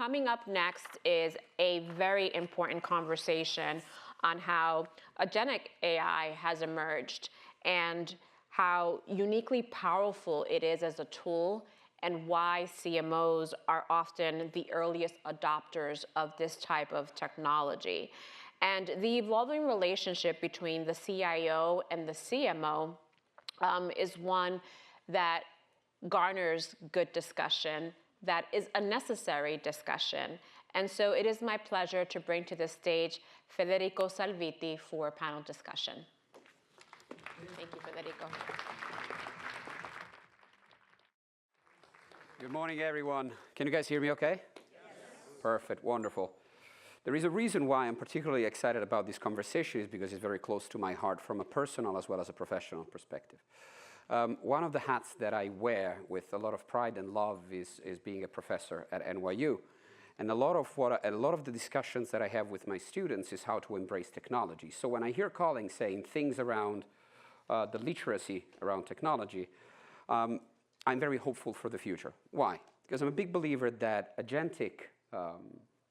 coming up next is a very important conversation on how agentic AI has emerged and how uniquely powerful it is as a tool and why CMOs are often the earliest adopters of this type of technology. And the evolving relationship between the CIO and the CMO is one that garners good discussion, that is a necessary discussion. And so it is my pleasure to bring to the stage Federico Salvitti for a panel discussion. Thank you, Federico. Good morning, everyone. Can you guys hear me okay? Yes. Perfect, wonderful. There is a reason why I'm particularly excited about this conversation is because it's very close to my heart from a personal as well as a professional perspective. One of the hats that I wear with a lot of pride and love is being a professor at NYU. And a lot of the discussions that I have with my students is how to embrace technology. So when I hear colleagues saying things around the literacy around technology, I'm very hopeful for the future. Why? Because I'm a big believer that agentic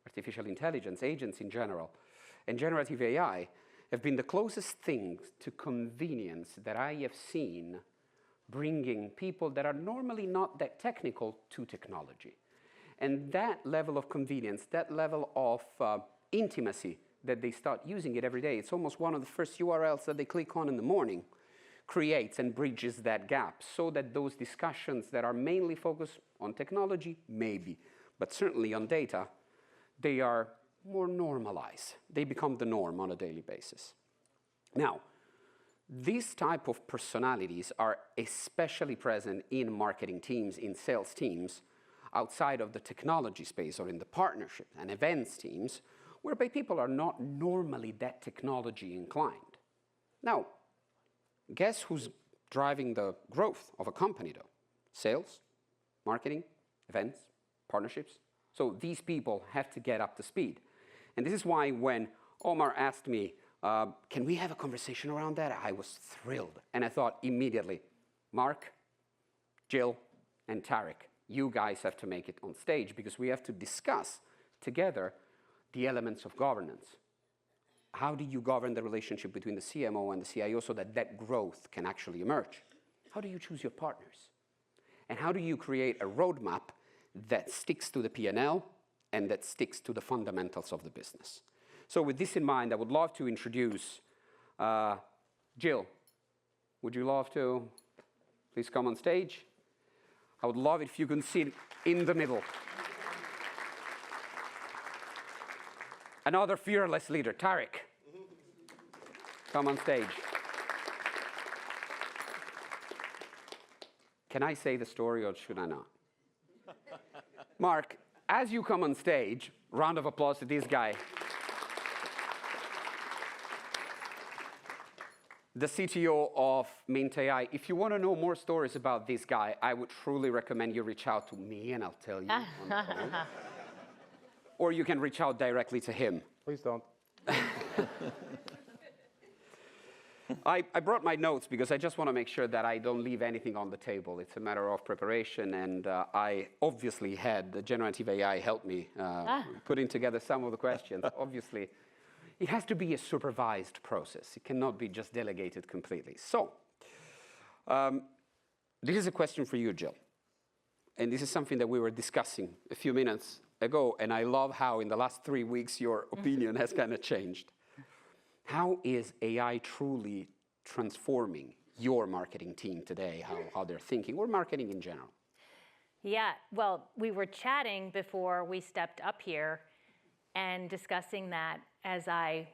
artificial intelligence, agents in general, and generative AI have been the closest things to convenience that I have seen bringing people that are normally not that technical to technology. And that level of convenience, that level of intimacy that they start using it every day, it's almost one of the first URLs that they click on in the morning, creates and bridges that gap so that those discussions that are mainly focused on technology, maybe, but certainly on data, they are more normalized. They become the norm on a daily basis. Now, these type of personalities are especially present in marketing teams, in sales teams, outside of the technology space or in the partnership and events teams, whereby people are not normally that technology inclined. Now, guess who's driving the growth of a company though? Sales, marketing, events, partnerships. So these people have to get up to speed. And this is why when Omar asked me, can we have a conversation around that? I was thrilled. And I thought immediately, Mark, Jill, and Tariq, you guys have to make it on stage because we have to discuss together the elements of governance. How do you govern the relationship between the CMO and the CIO so that that growth can actually emerge? How do you choose your partners? And how do you create a roadmap that sticks to the P&L and that sticks to the fundamentals of the business? So with this in mind, I would love to introduce Jill. Would you love to please come on stage? I would love it if you can sit in the middle. Another fearless leader, Tariq. Come on stage. Can I say the story or should I not? Mark, as you come on stage, round of applause to this guy. The CTO of MintAI. If you want to know more stories about this guy, I would truly recommend you reach out to me and I'll tell you on the phone. Or you can reach out directly to him. Please don't. I brought my notes because I just want to make sure that I don't leave anything on the table. It's a matter of preparation, and I obviously had the generative AI help me putting together some of the questions. Obviously, it has to be a supervised process. It cannot be just delegated completely. So, this is a question for you, Jill. And this is something that we were discussing a few minutes ago, and I love how in the last 3 weeks your opinion has kind of changed. How is AI truly transforming your marketing team today, how they're thinking, or marketing in general? Yeah, well, we were chatting before we stepped up here and discussing that as I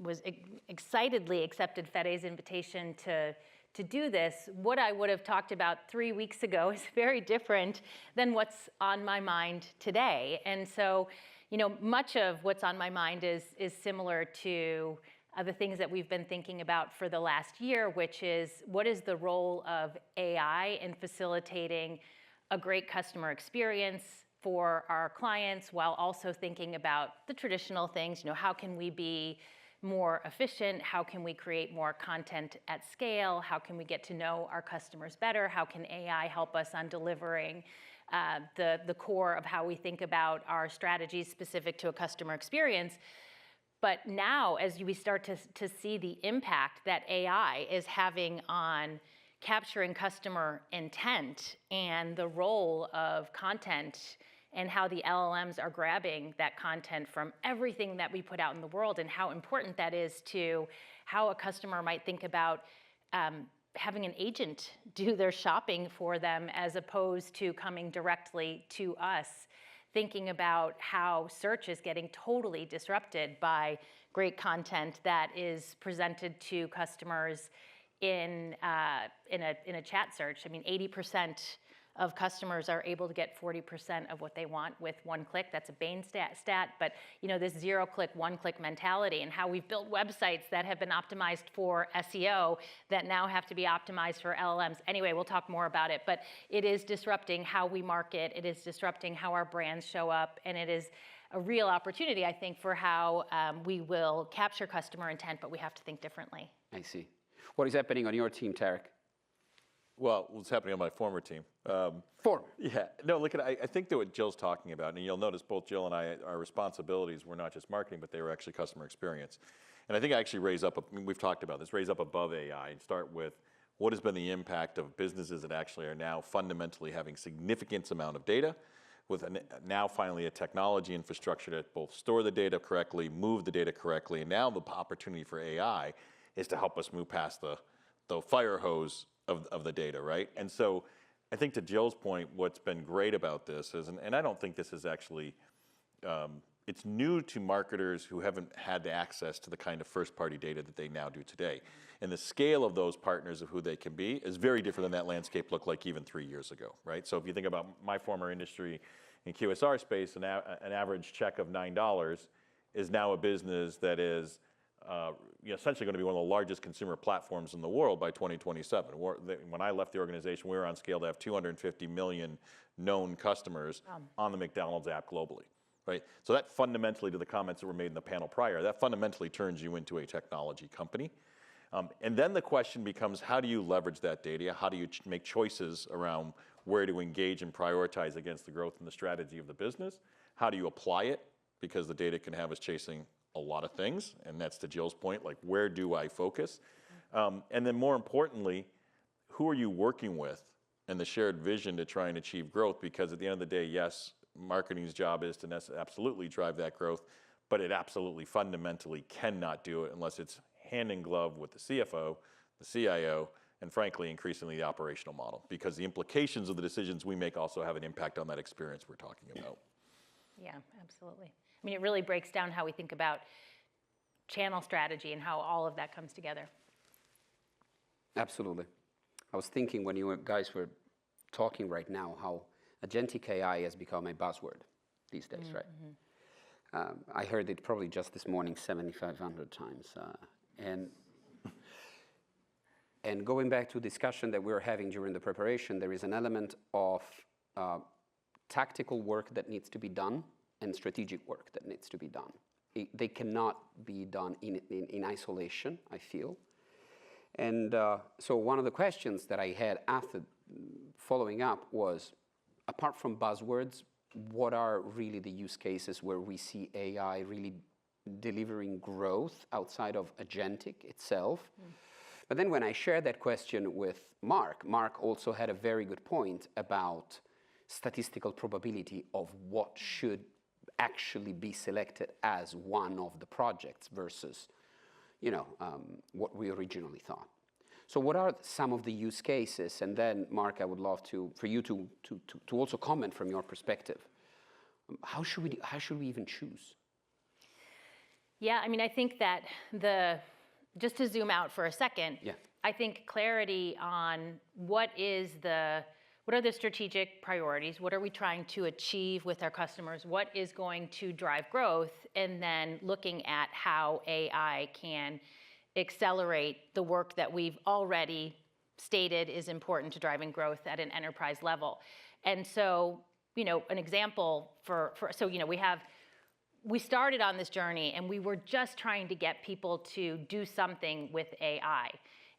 was excitedly accepted Fede's invitation to do this. What I would have talked about 3 weeks ago is very different than what's on my mind today. And so, much of what's on my mind is similar to the things that we've been thinking about for the last year, which is what is the role of AI in facilitating a great customer experience for our clients while also thinking about the traditional things, how can we be more efficient? How can we create more content at scale? How can we get to know our customers better? How can AI help us on delivering the core of how we think about our strategies specific to a customer experience? But now, as we start to see the impact that AI is having on capturing customer intent and the role of content and how the LLMs are grabbing that content from everything that we put out in the world, and how important that is to how a customer might think about having an agent do their shopping for them as opposed to coming directly to us, thinking about how search is getting totally disrupted by great content that is presented to customers in a chat search. I mean, 80% of customers are able to get 40% of what they want with one click. That's a Bain stat, but this zero-click, one-click mentality, and how we've built websites that have been optimized for SEO that now have to be optimized for LLMs. Anyway, we'll talk more about it, but it is disrupting how we market, it is disrupting how our brands show up, and it is a real opportunity, I think, for how we will capture customer intent, but we have to think differently. I see. What is happening on your team, Tariq? Well, what's happening on my former team? Former. Yeah. No, look, I think that what Jill's talking about, and you'll notice both Jill and I, our responsibilities were not just marketing, but they were actually customer experience. And I think I actually we've talked about this, raise up above AI and start with what has been the impact of businesses that actually are now fundamentally having significant amount of data, with now finally a technology infrastructure to both store the data correctly, move the data correctly, and now the opportunity for AI is to help us move past the fire hose of the data, right? And so I think to Jill's point, what's been great about this is, and I don't think this is actually, it's new to marketers who haven't had the access to the kind of first-party data that they now do today. And the scale of those partners of who they can be is very different than that landscape looked like even 3 years ago, right? So if you think about my former industry in QSR space, an average check of $9 is now a business that is essentially going to be one of the largest consumer platforms in the world by 2027. When I left the organization, we were on scale to have 250 million known customers on the McDonald's app globally, right? So that fundamentally, to the comments that were made in the panel prior, that fundamentally turns you into a technology company. And then the question becomes, how do you leverage that data? How do you make choices around where to engage and prioritize against the growth and the strategy of the business? How do you apply it? Because the data can have us chasing a lot of things, and that's to Jill's point, like where do I focus? And then more importantly, who are you working with and the shared vision to try and achieve growth? Because at the end of the day, yes, marketing's job is to absolutely drive that growth, but it absolutely fundamentally cannot do it unless it's hand in glove with the CFO, the CIO, and frankly, increasingly the operational model, because the implications of the decisions we make also have an impact on that experience we're talking about. Yeah, absolutely. I mean, it really breaks down how we think about channel strategy and how all of that comes together. Absolutely. I was thinking when you guys were talking right now how agentic AI has become a buzzword these days, right? I heard it probably just this morning 7,500 times. And going back to a discussion that we were having during the preparation, there is an element of tactical work that needs to be done and strategic work that needs to be done. They cannot be done in isolation, I feel. And so one of the questions that I had after following up was, apart from buzzwords, what are really the use cases where we see AI really delivering growth outside of agentic itself? But then when I shared that question with Mark also had a very good point about statistical probability of what should actually be selected as one of the projects versus, what we originally thought. So what are some of the use cases? And then, Mark, I would love for you to also comment from your perspective. How should we even choose? Yeah, I mean, I think that just to zoom out for a second, I think clarity on what are the strategic priorities? What are we trying to achieve with our customers? What is going to drive growth? And then looking at how AI can accelerate the work that we've already stated is important to driving growth at an enterprise level. And so, an example we have we started on this journey and we were just trying to get people to do something with AI.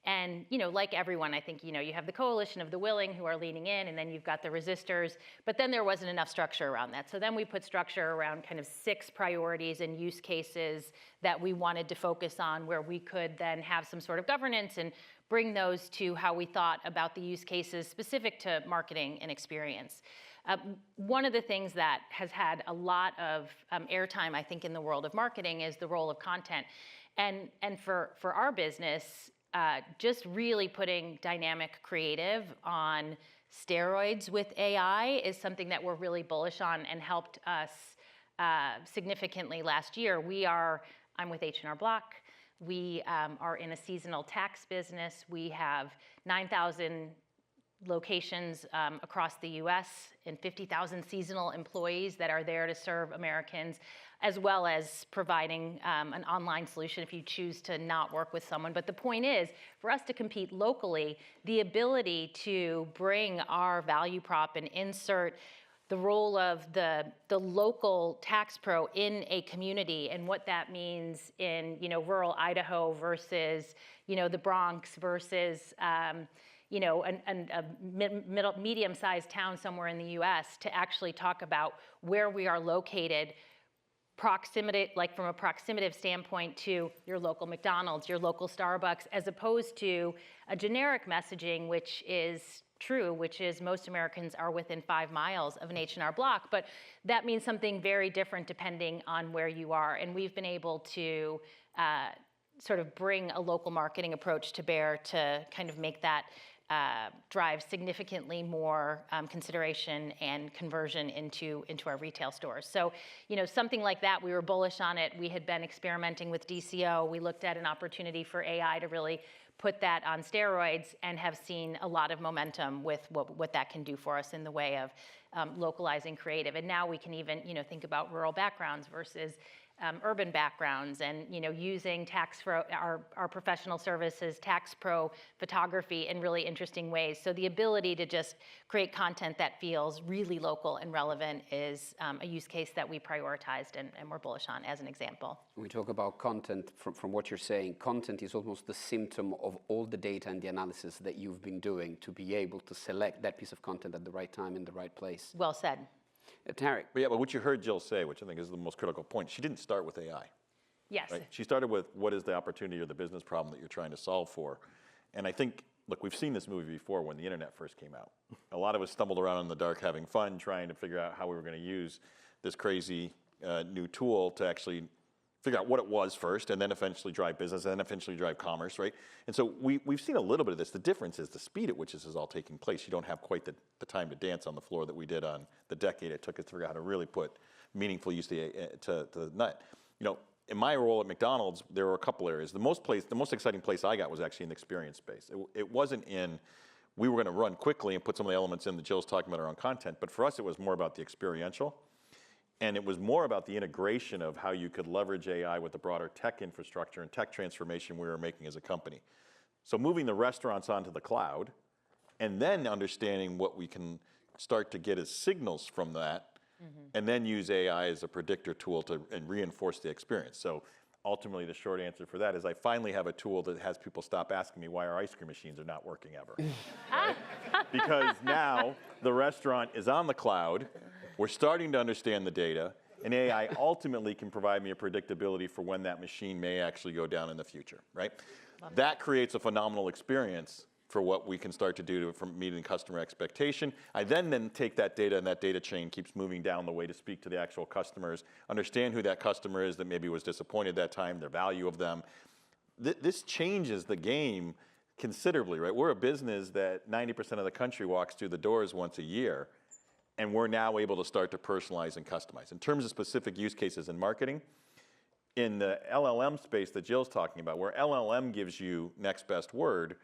And, like everyone, I think, you have the coalition of the willing who are leaning in, and then you've got the resistors, but then there wasn't enough structure around that. So then we put structure around kind of 6 priorities and use cases that we wanted to focus on, where we could then have some sort of governance and bring those to how we thought about the use cases specific to marketing and experience. One of the things that has had a lot of airtime, I think, in the world of marketing is the role of content. And for our business, just really putting dynamic creative on steroids with AI is something that we're really bullish on and helped us significantly last year. I'm with H&R Block. We are in a seasonal tax business. We have 9,000 locations across the US and 50,000 seasonal employees that are there to serve Americans, as well as providing an online solution if you choose to not work with someone. But the point is, for us to compete locally, the ability to bring our value prop and insert the role of the local tax pro in a community and what that means in rural Idaho versus the Bronx versus a medium-sized town somewhere in the US, to actually talk about where we are located, proximity, like from a proximity standpoint to your local McDonald's, your local Starbucks, as opposed to a generic messaging, which is true, which is most Americans are within 5 miles of an H&R Block, but that means something very different depending on where you are. And we've been able to sort of bring a local marketing approach to bear to kind of make that drive significantly more consideration and conversion into our retail stores. So, something like that, we were bullish on it. We had been experimenting with DCO. We looked at an opportunity for AI to really put that on steroids and have seen a lot of momentum with what that can do for us in the way of localizing creative. And now we can even, think about rural backgrounds versus urban backgrounds, and using our professional services, tax pro photography in really interesting ways. So the ability to just create content that feels really local and relevant is a use case that we prioritized and we're bullish on as an example. When we talk about content, from what you're saying, content is almost the symptom of all the data and the analysis that you've been doing to be able to select that piece of content at the right time in the right place. Well said. Tariq. But what you heard Jill say, which I think is the most critical point, she didn't start with AI. Yes. Right? She started with what is the opportunity or the business problem that you're trying to solve for. And I think, look, we've seen this movie before when the internet first came out. A lot of us stumbled around in the dark having fun, trying to figure out how we were going to use this crazy new tool to actually figure out what it was first, and then eventually drive business, and then eventually drive commerce, right? And so we've seen a little bit of this. The difference is the speed at which this is all taking place. You don't have quite the time to dance on the floor that we did on the decade it took us to figure out how to really put meaningful use to the nut. In my role at McDonald's, there were a couple areas. The most exciting place I got was actually in the experience space. It wasn't in, we were going to run quickly and put some of the elements in that Jill's talking about around content, but for us it was more about the experiential. And it was more about the integration of how you could leverage AI with the broader tech infrastructure and tech transformation we were making as a company. So moving the restaurants onto the cloud, and then understanding what we can start to get as signals from that, and then use AI as a predictor tool and reinforce the experience. So ultimately, the short answer for that is I finally have a tool that has people stop asking me why our ice cream machines are not working ever. Right? Because now the restaurant is on the cloud. We're starting to understand the data, and AI ultimately can provide me a predictability for when that machine may actually go down in the future, right? That creates a phenomenal experience for what we can start to do from meeting customer expectation. I then take that data, and that data chain keeps moving down the way to speak to the actual customers, understand who that customer is that maybe was disappointed that time, their value of them. This changes the game considerably, right? We're a business that 90% of the country walks through the doors once a year. And we're now able to start to personalize and customize. In terms of specific use cases in marketing, in the LLM space that Jill's talking about, where LLM gives you next best word,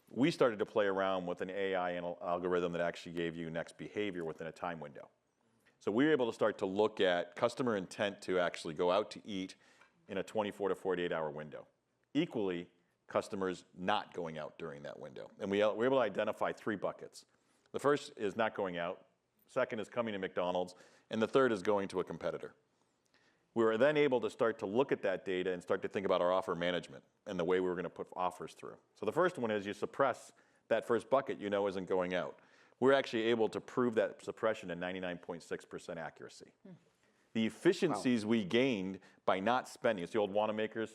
we started to play around with an AI algorithm that actually gave you next behavior within a time window. So we were able to start to look at customer intent to actually go out to eat in a 24 to 48 hour window. Equally, customers not going out during that window. And we were able to identify 3 buckets. The first is not going out. Second is coming to McDonald's, and the third is going to a competitor. We were then able to start to look at that data and start to think about our offer management and the way we were going to put offers through. So the first one is you suppress that first bucket you know isn't going out. We're actually able to prove that suppression at 99.6% accuracy. The efficiencies we gained by not spending, it's the old Wanamaker's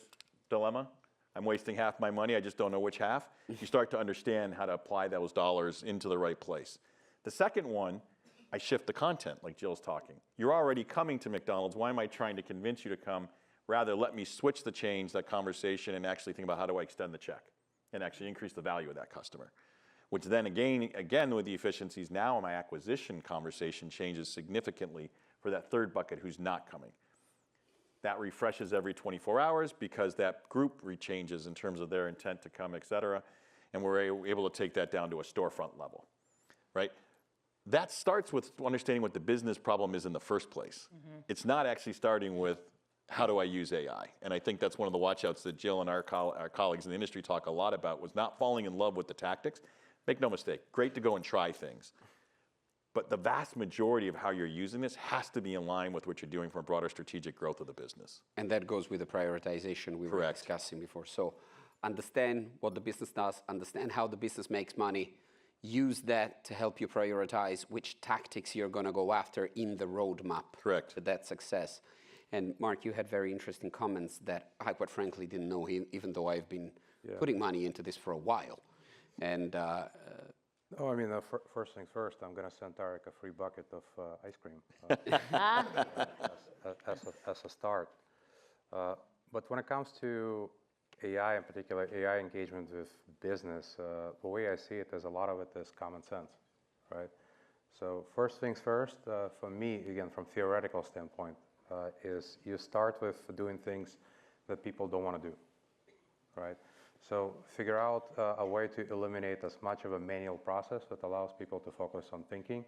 dilemma. I'm wasting half my money, I just don't know which half. You start to understand how to apply those dollars into the right place. The second one, I shift the content, like Jill's talking. You're already coming to McDonald's, why am I trying to convince you to come? Rather, let me switch the change, that conversation, and actually think about how do I extend the check and actually increase the value of that customer. Which then again with the efficiencies, now my acquisition conversation changes significantly for that third bucket who's not coming. That refreshes every 24 hours because that group rechanges in terms of their intent to come, et cetera, and we're able to take that down to a storefront level, right? That starts with understanding what the business problem is in the first place. It's not actually starting with how do I use AI? And I think that's one of the watch-outs that Jill and our colleagues in the industry talk a lot about, was not falling in love with the tactics. Make no mistake, great to go and try things. But the vast majority of how you're using this has to be in line with what you're doing for a broader strategic growth of the business. And that goes with the prioritization we were discussing before. So understand what the business does, understand how the business makes money, use that to help you prioritize which tactics you're going to go after in the roadmap to that success. And Mark, you had very interesting comments that I quite frankly didn't know, even though I've been putting money into this for a while. And oh, I mean, first things first, I'm going to send Tariq a free bucket of ice cream as a start. But when it comes to AI, in particular, AI engagement with business, the way I see it is a lot of it is common sense, right? So first things first, for me, again, from theoretical standpoint, is you start with doing things that people don't want to do, right? So figure out a way to eliminate as much of a manual process that allows people to focus on thinking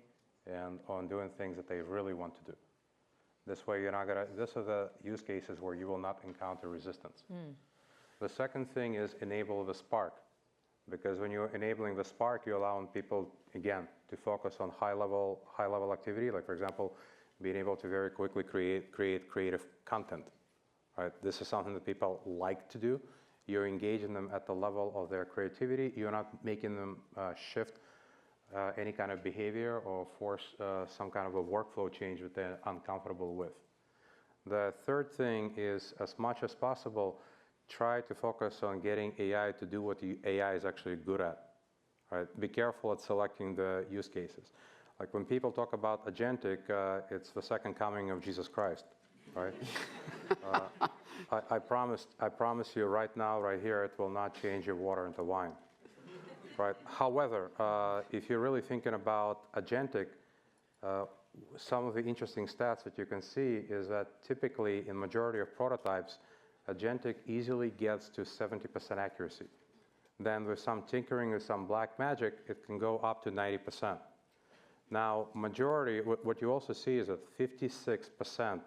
and on doing things that they really want to do. This way, you're not gonna, this are the use cases where you will not encounter resistance. The second thing is enable the spark, because when you're enabling the spark, you're allowing people, again, to focus on high level activity, like for example, being able to very quickly create creative content, right? This is something that people like to do. You're engaging them at the level of their creativity. You're not making them shift any kind of behavior or force some kind of a workflow change that they're uncomfortable with. The third thing is, as much as possible, try to focus on getting AI to do what the AI is actually good at, right? Be careful at selecting the use cases. Like when people talk about agentic, it's the second coming of Jesus Christ, right? I promise you right now, right here, it will not change your water into wine, right? However, if you're really thinking about agentic, some of the interesting stats that you can see is that typically in majority of prototypes, agentic easily gets to 70% accuracy. Then with some tinkering, with some black magic, it can go up to 90%. Now, majority, what you also see is that 56%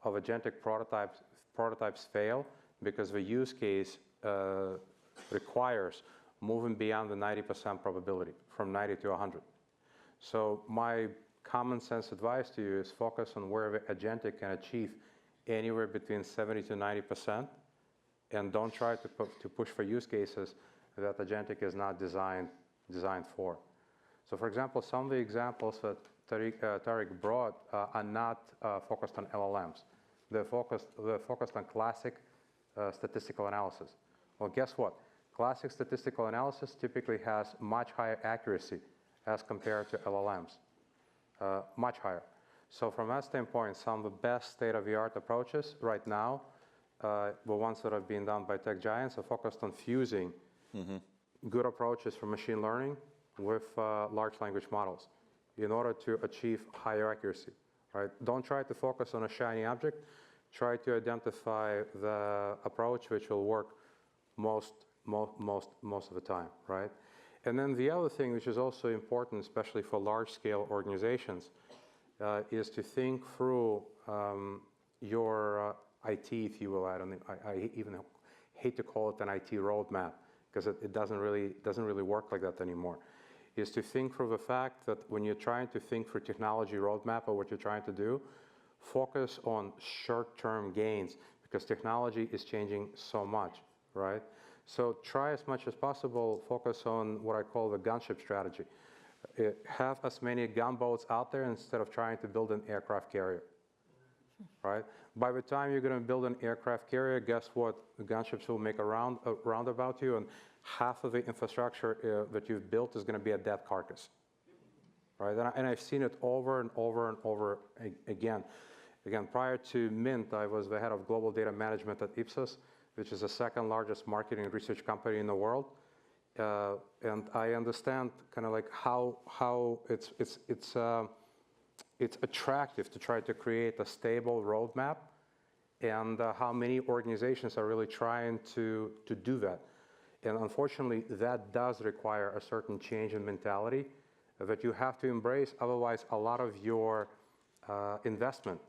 of agentic prototypes fail because the use case requires moving beyond the 90% probability, from 90 to 100. So my common sense advice to you is focus on where the agentic can achieve anywhere between 70 to 90%, and don't try to push for use cases that agentic is not designed for. So for example, some of the examples that Tariq brought are not focused on LLMs. They're focused on classic statistical analysis. Well, guess what? Classic statistical analysis typically has much higher accuracy as compared to LLMs, much higher. So from that standpoint, some of the best state-of-the-art approaches right now, the ones that have been done by tech giants, are focused on fusing good approaches for machine learning with large language models in order to achieve higher accuracy, right? Don't try to focus on a shiny object. Try to identify the approach which will work most of the time, right? And then the other thing, which is also important, especially for large-scale organizations, is to think through your IT, if you will. I even hate to call it an IT roadmap because it doesn't really work like that anymore. Is to think through the fact that when you're trying to think for technology roadmap or what you're trying to do, focus on short-term gains because technology is changing so much, right? So try as much as possible, focus on what I call the gunship strategy. Have as many gunboats out there instead of trying to build an aircraft carrier, right? By the time you're going to build an aircraft carrier, guess what? The gunships will make a round about you, and half of the infrastructure that you've built is going to be a dead carcass, right? And I've seen it over and over and over again. Again, prior to Mint, I was the head of global data management at Ipsos, which is the second largest marketing and research company in the world. And I understand kind of like how it's attractive to try to create a stable roadmap, and how many organizations are really trying to do that. And unfortunately, that does require a certain change in mentality that you have to embrace. Otherwise, a lot of your investment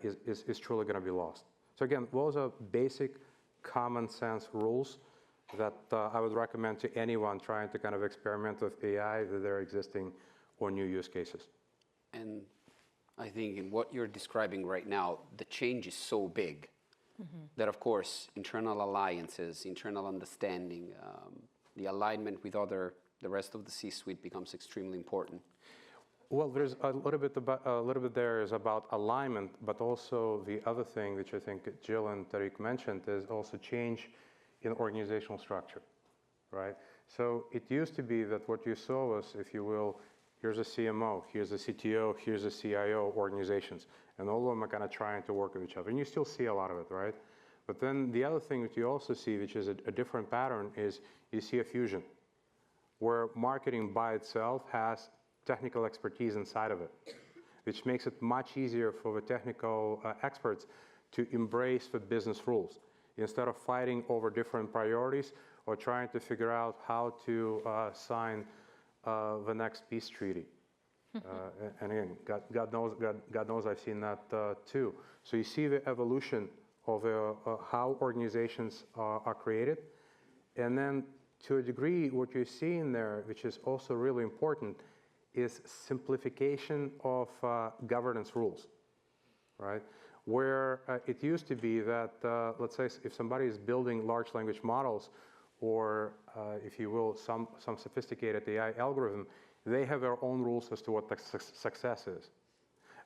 is truly going to be lost. So again, those are basic common sense rules that I would recommend to anyone trying to kind of experiment with AI, that they're existing or new use cases. And I think in what you're describing right now, the change is so big that, of course, internal alliances, internal understanding, the alignment with the rest of the C-suite becomes extremely important. Well, there's a little bit there is about alignment, but also the other thing, which I think Jill and Tariq mentioned, is also change in organizational structure, right? So it used to be that what you saw was, if you will, here's a CMO, here's a CTO, here's a CIO organizations, and all of them are kind of trying to work with each other, and you still see a lot of it, right? But then the other thing that you also see, which is a different pattern, is you see a fusion, where marketing by itself has technical expertise inside of it, which makes it much easier for the technical experts to embrace the business rules instead of fighting over different priorities or trying to figure out how to sign the next peace treaty. And again, God knows I've seen that too. So you see the evolution of how organizations are created, and then to a degree, what you're seeing there, which is also really important, is simplification of governance rules, right? Where it used to be that, let's say, if somebody is building large language models, or if you will, some sophisticated AI algorithm, they have their own rules as to what the success is.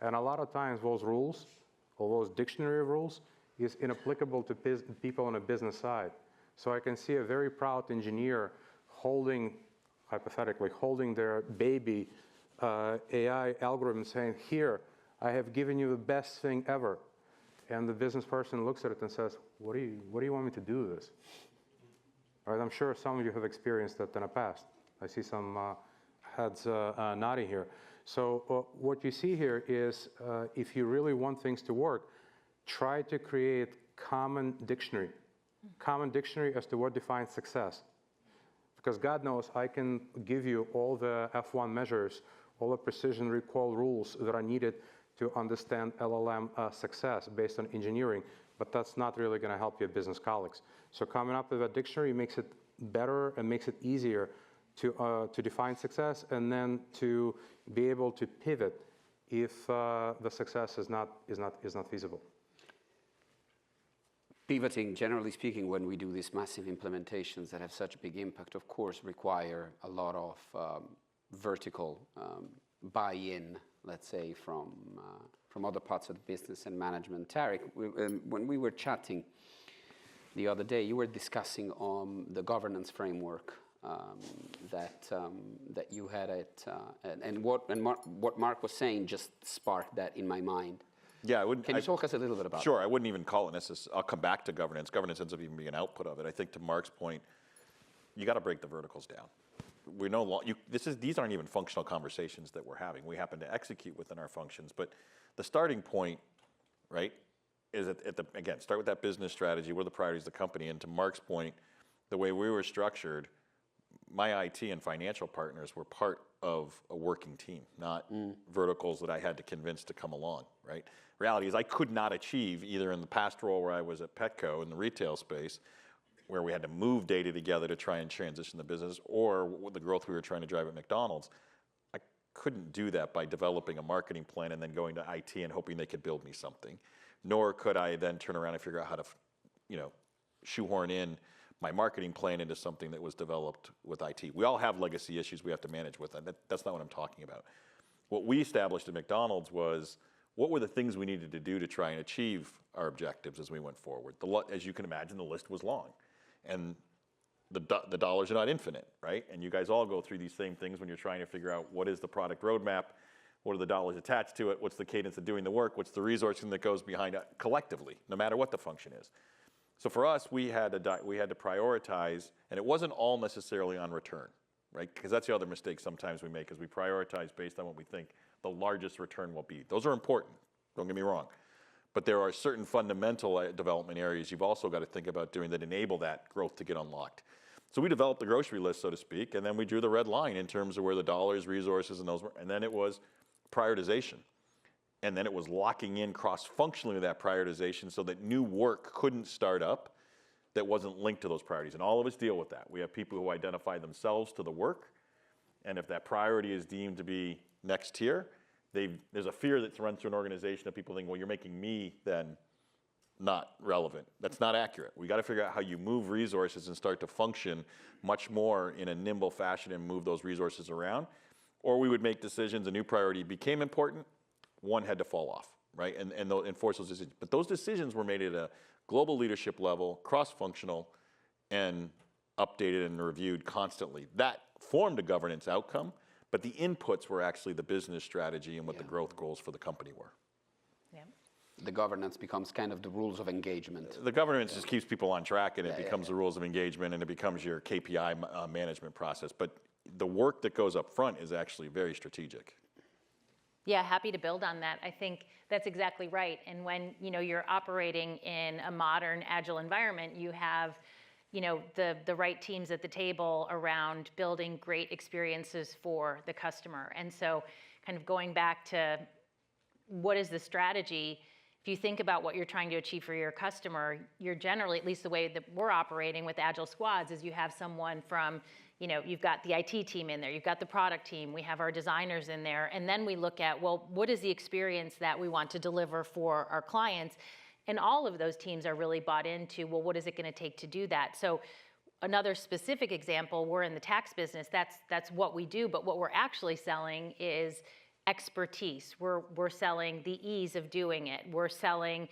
And a lot of times those rules, or those dictionary rules, is inapplicable to people on a business side. So I can see a very proud engineer hypothetically holding their baby AI algorithm saying, here, I have given you the best thing ever. And the business person looks at it and says, what do you want me to do with this? Right, I'm sure some of you have experienced that in the past. I see some heads nodding here. So what you see here is, if you really want things to work, try to create common dictionary as to what defines success. Because God knows I can give you all the F1 measures, all the precision recall rules that are needed to understand LLM success based on engineering, but that's not really going to help your business colleagues. So coming up with a dictionary makes it better and makes it easier to define success, and then to be able to pivot if the success is not feasible. Pivoting, generally speaking, when we do these massive implementations that have such a big impact, of course, require a lot of vertical buy-in, let's say, from other parts of the business and management. Tariq, when we were chatting the other day, you were discussing the governance framework that you had and what Mark was saying just sparked that in my mind. Yeah, Can you talk us a little bit about Sure, I wouldn't even call it necessary. I'll come back to governance. Governance ends up even being an output of it. I think to Mark's point, you got to break the verticals down. We're no longer, these aren't even functional conversations that we're having. We happen to execute within our functions, but the starting point, right, is again, start with that business strategy. What are the priorities of the company? And to Mark's point, the way we were structured, my IT and financial partners were part of a working team, not verticals that I had to convince to come along, right? Reality is I could not achieve either in the past role where I was at Petco in the retail space, where we had to move data together to try and transition the business, or the growth we were trying to drive at McDonald's. I couldn't do that by developing a marketing plan and then going to IT and hoping they could build me something. Nor could I then turn around and figure out how to, shoehorn in my marketing plan into something that was developed with IT. We all have legacy issues we have to manage with, and that's not what I'm talking about. What we established at McDonald's was what were the things we needed to do to try and achieve our objectives as we went forward. As you can imagine, the list was long. And the dollars are not infinite, right? And you guys all go through these same things when you're trying to figure out what is the product roadmap, what are the dollars attached to it, what's the cadence of doing the work, what's the resourcing that goes behind it collectively, no matter what the function is. So for us, we had to prioritize, and it wasn't all necessarily on return, right? Because that's the other mistake sometimes we make, is we prioritize based on what we think the largest return will be. Those are important, don't get me wrong. But there are certain fundamental development areas you've also got to think about doing that enable that growth to get unlocked. So we developed the grocery list, so to speak, and then we drew the red line in terms of where the dollars, resources, and those were, and then it was prioritization. And then it was locking in cross-functionally that prioritization so that new work couldn't start up that wasn't linked to those priorities. And all of us deal with that. We have people who identify themselves to the work, and if that priority is deemed to be next tier, there's a fear that runs through an organization of people thinking, well, you're making me then not relevant. That's not accurate. We got to figure out how you move resources and start to function much more in a nimble fashion and move those resources around. Or we would make decisions, a new priority became important, one had to fall off, right? And enforce those decisions. But those decisions were made at a global leadership level, cross-functional, and updated and reviewed constantly. That formed a governance outcome, but the inputs were actually the business strategy and what the growth goals for the company were. Yeah. The governance becomes kind of the rules of engagement. The governance just keeps people on track, and it becomes the rules of engagement, and it becomes your KPI management process. But the work that goes up front is actually very strategic. Yeah, happy to build on that. I think that's exactly right. And when you're operating in a modern agile environment, you have the right teams at the table around building great experiences for the customer. And so kind of going back to what is the strategy, if you think about what you're trying to achieve for your customer, you're generally, at least the way that we're operating with agile squads, is you have someone from you've got the IT team in there, you've got the product team, we have our designers in there, and then we look at, well, what is the experience that we want to deliver for our clients? And all of those teams are really bought into, well, what is it going to take to do that? So another specific example, we're in the tax business, that's what we do, but what we're actually selling is expertise. We're selling the ease of doing it. We're selling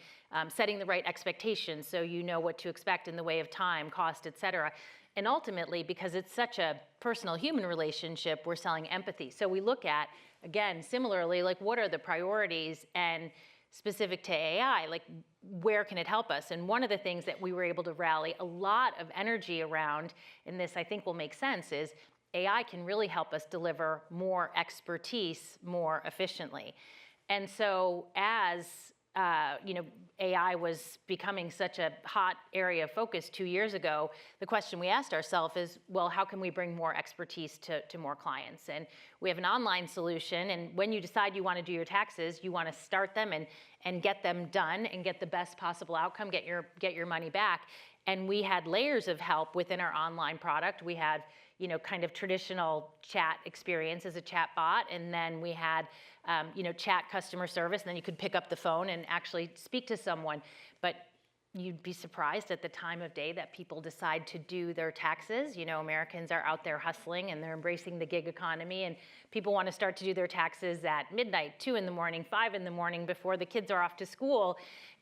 setting the right expectations so you know what to expect in the way of time, cost, et cetera. And ultimately, because it's such a personal human relationship, we're selling empathy. So we look at, again, similarly, like what are the priorities, and specific to AI, like where can it help us? And one of the things that we were able to rally a lot of energy around, and this I think will make sense, is AI can really help us deliver more expertise more efficiently. And so as AI was becoming such a hot area of focus 2 years ago, the question we asked ourselves is, well, how can we bring more expertise to more clients? And we have an online solution, and when you decide you want to do your taxes, you want to start them and get them done and get the best possible outcome, get your money back. And we had layers of help within our online product. We had kind of traditional chat experience as a chat bot, and then we had chat customer service, and then you could pick up the phone and actually speak to someone. But you'd be surprised at the time of day that people decide to do their taxes. Americans are out there hustling, and they're embracing the gig economy, and people want to start to do their taxes at midnight, 2 in the morning, 5 in the morning, before the kids are off to school.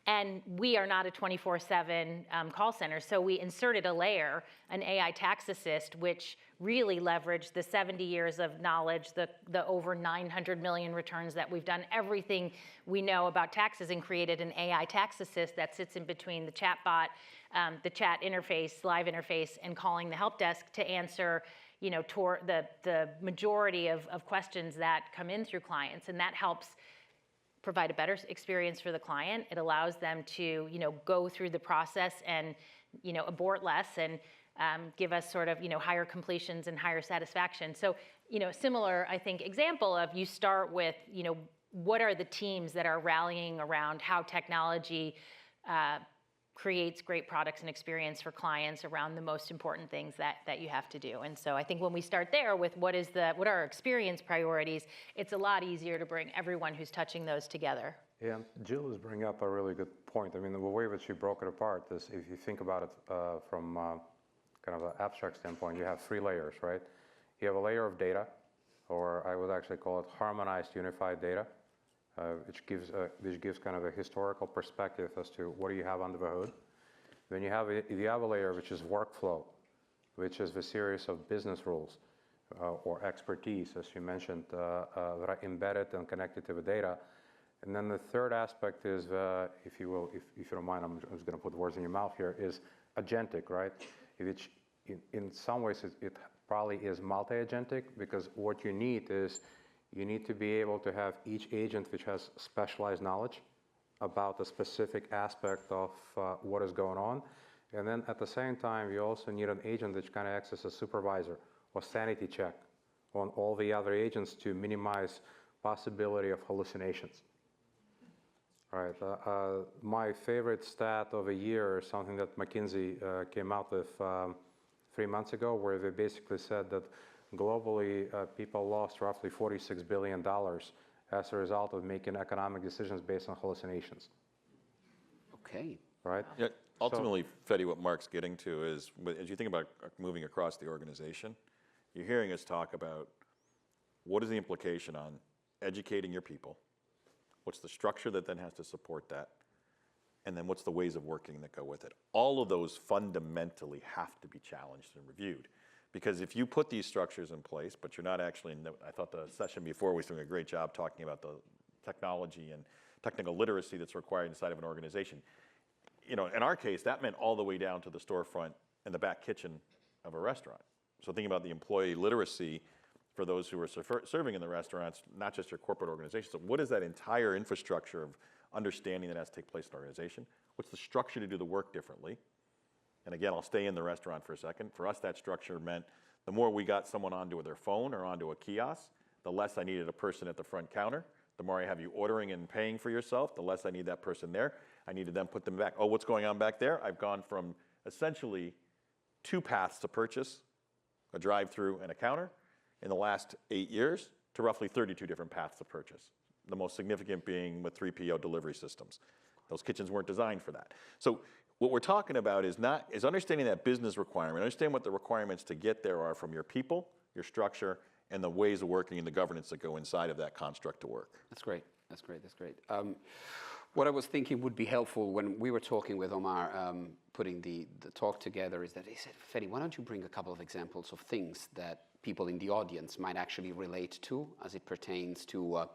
And we are not a 24/7 call center, so we inserted a layer, an AI tax assist, which really leveraged the 70 years of knowledge, the over 900 million returns that we've done, everything we know about taxes, and created an AI tax assist that sits in between the chat bot, the chat interface, live interface, and calling the help desk to answer the majority of questions that come in through clients. And that helps provide a better experience for the client. It allows them to, go through the process and, abort less, and give us sort of, higher completions and higher satisfaction. So, similar, I think, example of you start with, what are the teams that are rallying around how technology creates great products and experience for clients around the most important things that you have to do. And so I think when we start there with what are our experience priorities, it's a lot easier to bring everyone who's touching those together. Yeah, Jill is bringing up a really good point. I mean, the way that she broke it apart is, if you think about it from kind of an abstract standpoint, you have 3 layers, right? You have a layer of data, or I would actually call it harmonized unified data, which gives kind of a historical perspective as to what do you have under the hood. Then you have a layer which is workflow, which is the series of business rules or expertise, as you mentioned, that are embedded and connected to the data. And then the third aspect is, if you don't mind, I'm just going to put words in your mouth here, is agentic, right? Which in some ways it probably is multi-agentic, because what you need is you need to be able to have each agent which has specialized knowledge about a specific aspect of what is going on. And then at the same time, you also need an agent which kind of acts as a supervisor or sanity check on all the other agents to minimize possibility of hallucinations. All right. My favorite stat of a year is something that McKinsey came out with 3 months ago, where they basically said that globally people lost roughly $46 billion as a result of making economic decisions based on hallucinations. Okay. Right? Yeah, ultimately, Fedi, what Mark's getting to is, as you think about moving across the organization, you're hearing us talk about what is the implication on educating your people, what's the structure that then has to support that, and then what's the ways of working that go with it. All of those fundamentally have to be challenged and reviewed. Because if you put these structures in place, but you're not actually, I thought the session before was doing a great job talking about the technology and technical literacy that's required inside of an organization. You know, in our case, that meant all the way down to the storefront and the back kitchen of a restaurant. So thinking about the employee literacy for those who are serving in the restaurants, not just your corporate organization. So what is that entire infrastructure of understanding that has to take place in an organization? What's the structure to do the work differently? And again, I'll stay in the restaurant for a second. For us, that structure meant the more we got someone onto their phone or onto a kiosk, the less I needed a person at the front counter. The more I have you ordering and paying for yourself, the less I need that person there. I need to then put them back. Oh, what's going on back there? I've gone from essentially 2 paths to purchase, a drive-through and a counter, in the last 8 years to roughly 32 different paths to purchase. The most significant being with 3PL delivery systems. Those kitchens weren't designed for that. So what we're talking about is understanding that business requirement, understand what the requirements to get there are from your people, your structure, and the ways of working and the governance that go inside of that construct to work. That's great. That's great. That's great. What I was thinking would be helpful when we were talking with Omar, putting the talk together, is that he said, Fedi, why don't you bring a couple of examples of things that people in the audience might actually relate to as it pertains to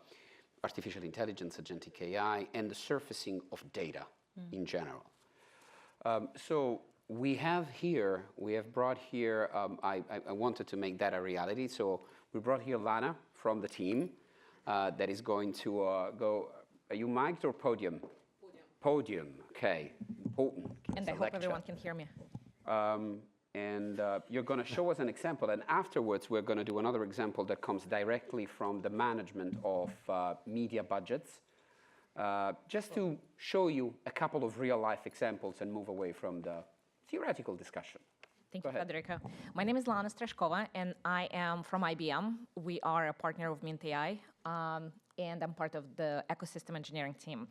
artificial intelligence, agentic AI, and the surfacing of data in general. So we have brought here, I wanted to make that a reality, so we brought here Lana from the team that is going to go, are you mic'd or podium? Podium, okay, important. And I hope everyone can hear me. And you're going to show us an example, and afterwards we're going to do another example that comes directly from the management of media budgets, just to show you a couple of real-life examples and move away from the theoretical discussion. Thank you, Federico. My name is Lana Strashkova, and I am from IBM. We are a partner of MintAI, and I'm part of the ecosystem engineering team.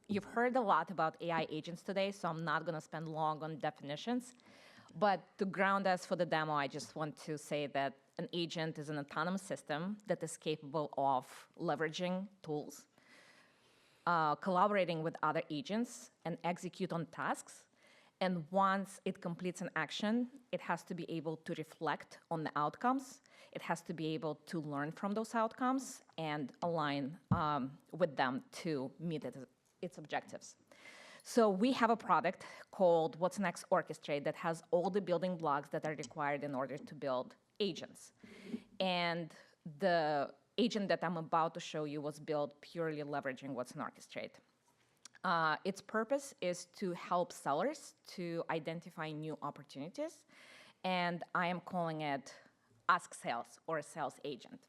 You've heard a lot about AI agents today, so I'm not going to spend long on definitions. But to ground us for the demo, I just want to say that an agent is an autonomous system that is capable of leveraging tools, collaborating with other agents, and execute on tasks. And once it completes an action, it has to be able to reflect on the outcomes. It has to be able to learn from those outcomes and align with them to meet its objectives. So we have a product called What's Next Orchestrate that has all the building blocks that are required in order to build agents. And the agent that I'm about to show you was built purely leveraging What's Next Orchestrate. Its purpose is to help sellers to identify new opportunities, and I am calling it Ask Sales or a sales agent.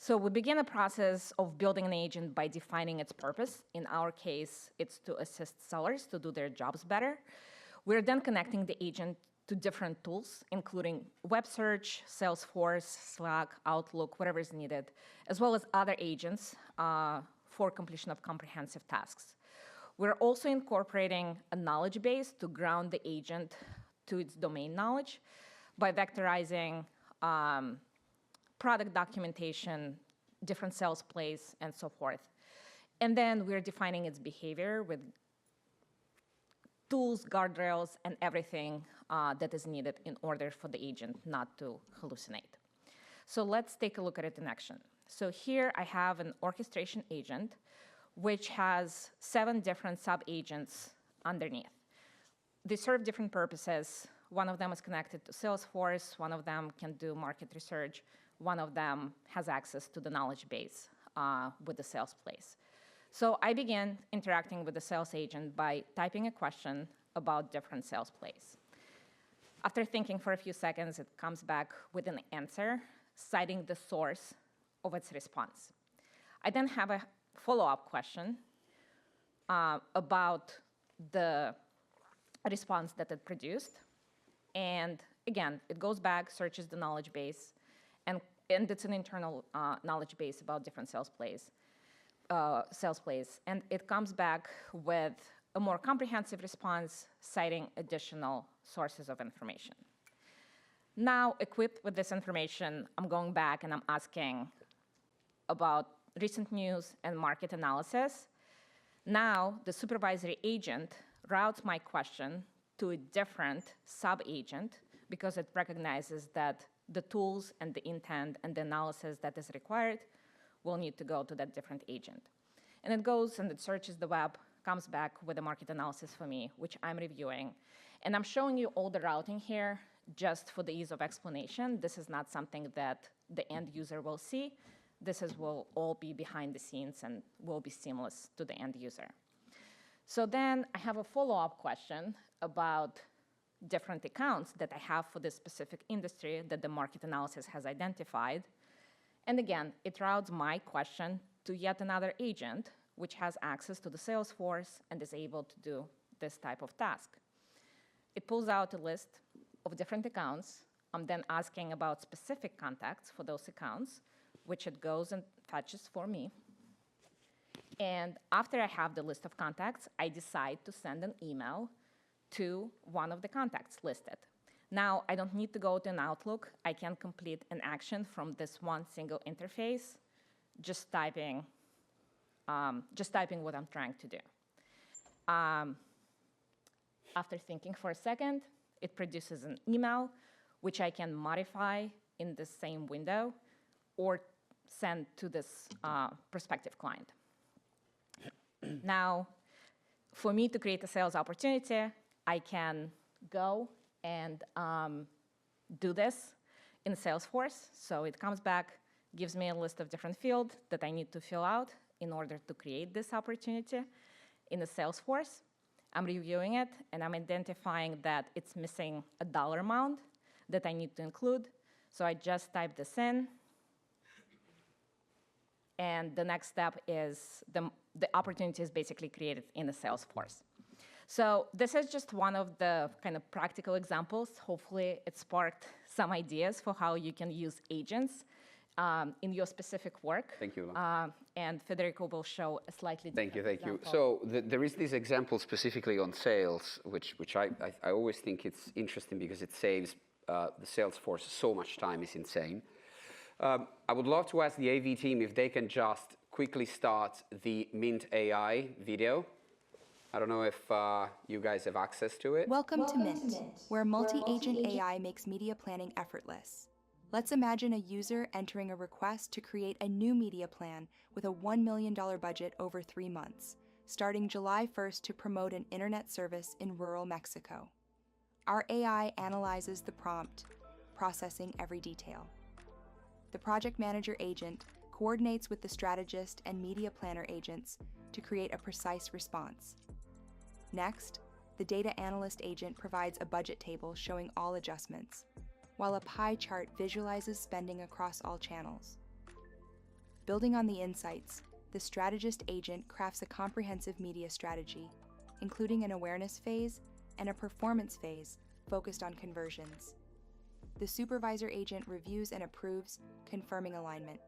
So we begin a process of building an agent by defining its purpose. In our case, it's to assist sellers to do their jobs better. We're then connecting the agent to different tools, including web search, Salesforce, Slack, Outlook, whatever is needed, as well as other agents for completion of comprehensive tasks. We're also incorporating a knowledge base to ground the agent to its domain knowledge by vectorizing product documentation, different sales plays, and so forth. And then we're defining its behavior with tools, guardrails, and everything that is needed in order for the agent not to hallucinate. So let's take a look at it in action. So here I have an orchestration agent, which has 7 different sub-agents underneath. They serve different purposes. One of them is connected to Salesforce. One of them can do market research. One of them has access to the knowledge base with the sales plays. So I began interacting with the sales agent by typing a question about different sales plays. After thinking for a few seconds, it comes back with an answer, citing the source of its response. I then have a follow-up question about the response that it produced. And again, it goes back, searches the knowledge base, and it's an internal knowledge base about different sales plays. And it comes back with a more comprehensive response, citing additional sources of information. Now, equipped with this information, I'm going back and I'm asking about recent news and market analysis. Now, the supervisory agent routes my question to a different sub-agent because it recognizes that the tools and the intent and the analysis that is required will need to go to that different agent. And it goes and it searches the web, comes back with a market analysis for me, which I'm reviewing. And I'm showing you all the routing here just for the ease of explanation. This is not something that the end user will see. Will all be behind the scenes and will be seamless to the end user. So then I have a follow-up question about different accounts that I have for this specific industry that the market analysis has identified. And again, it routes my question to yet another agent, which has access to the Salesforce and is able to do this type of task. It pulls out a list of different accounts. I'm then asking about specific contacts for those accounts, which it goes and fetches for me. And after I have the list of contacts, I decide to send an email to one of the contacts listed. Now, I don't need to go to an Outlook. I can complete an action from this one single interface, just typing what I'm trying to do. After thinking for a second, it produces an email, which I can modify in the same window or send to this prospective client. Now, for me to create a sales opportunity, I can go and do this in Salesforce. So it comes back, gives me a list of different fields that I need to fill out in order to create this opportunity in the Salesforce. I'm reviewing it, and I'm identifying that it's missing a dollar amount that I need to include. So I just type this in. And the next step is the opportunity is basically created in the Salesforce. So this is just one of the kind of practical examples. Hopefully, it sparked some ideas for how you can use agents in your specific work. Thank you. And Federico will show a slightly different example. So there is this example specifically on sales, which I always think it's interesting because it saves the Salesforce so much time. It's insane. I would love to ask the AV team if they can just quickly start the MintAI video. I don't know if you guys have access to it. Welcome to Mint, where multi-agent AI makes media planning effortless. Let's imagine a user entering a request to create a new media plan with a $1 million budget over 3 months, starting July 1st to promote an internet service in rural Mexico. Our AI analyzes the prompt, processing every detail. The project manager agent coordinates with the strategist and media planner agents to create a precise response. Next, the data analyst agent provides a budget table showing all adjustments, while a pie chart visualizes spending across all channels. Building on the insights, the strategist agent crafts a comprehensive media strategy, including an awareness phase and a performance phase focused on conversions. The supervisor agent reviews and approves, confirming alignment.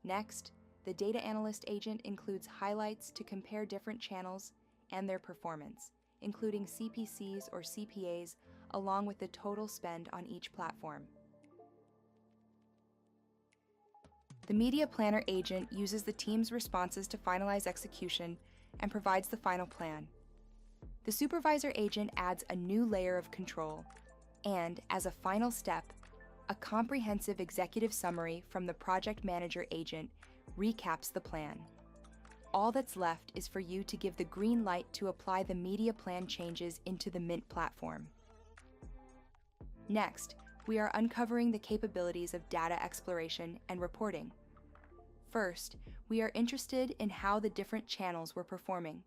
Next, the data analyst agent includes highlights to compare different channels and their performance, including CPCs or CPAs, along with the total spend on each platform. The media planner agent uses the team's responses to finalize execution and provides the final plan. The supervisor agent adds a new layer of control, and as a final step, a comprehensive executive summary from the project manager agent recaps the plan. All that's left is for you to give the green light to apply the media plan changes into the Mint platform. Next, we are uncovering the capabilities of data exploration and reporting. First, we are interested in how the different channels were performing.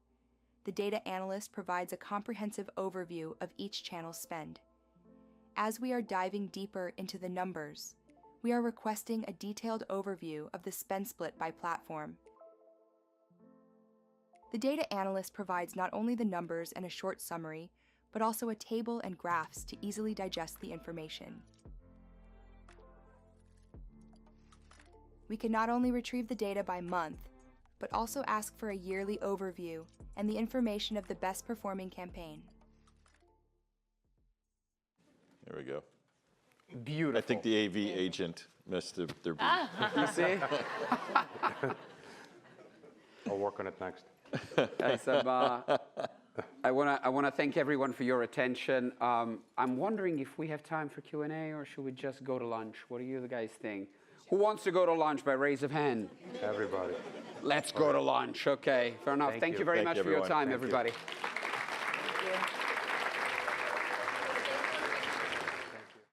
The data analyst provides a comprehensive overview of each channel's spend. As we are diving deeper into the numbers, we are requesting a detailed overview of the spend split by platform. The data analyst provides not only the numbers and a short summary, but also a table and graphs to easily digest the information. We can not only retrieve the data by month, but also ask for a yearly overview and the information of the best performing campaign. There we go. Beautiful. I think the AV agent missed their beat. You see? I'll work on it next. I want to thank everyone for your attention. I'm wondering if we have time for Q&A or should we just go to lunch? What do you guys think? Who wants to go to lunch by raise of hand? Everybody. Let's go to lunch. Okay, fair enough. Thank you very much for your time, everybody.